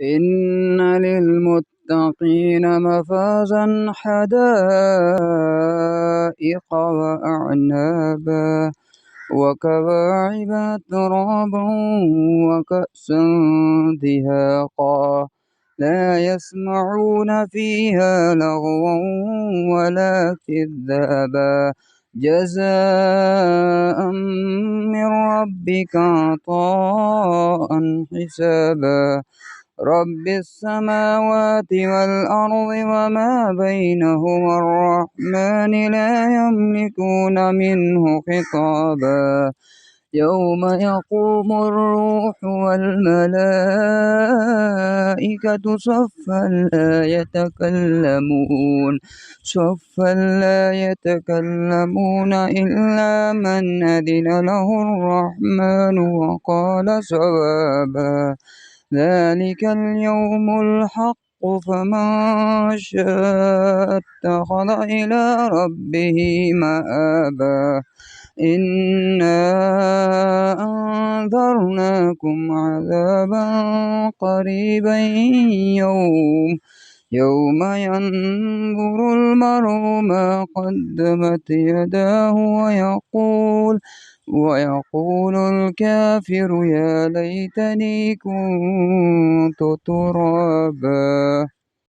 إن للمتقين مفازا حدائق وأعنابا وكواعب ترابا وكأسا دهاقا لا يسمعون فيها لغوا ولا كذابا جزاء من ربك عطاء حسابا رب السماوات والأرض وما بينهما الرحمن لا يملكون منه خطابا يوم يقوم الروح والملائكة صفا لا يتكلمون إلا من أذن له الرحمن وقال صوابا ذلك اليوم الحق فمن شاء اتخذ إلى ربه مآبا إنا أنذرناكم عذابا قريبا يوم ينظر المرء ما قدمت يداه ويقول الكافر يا ليتني كنت ترابا.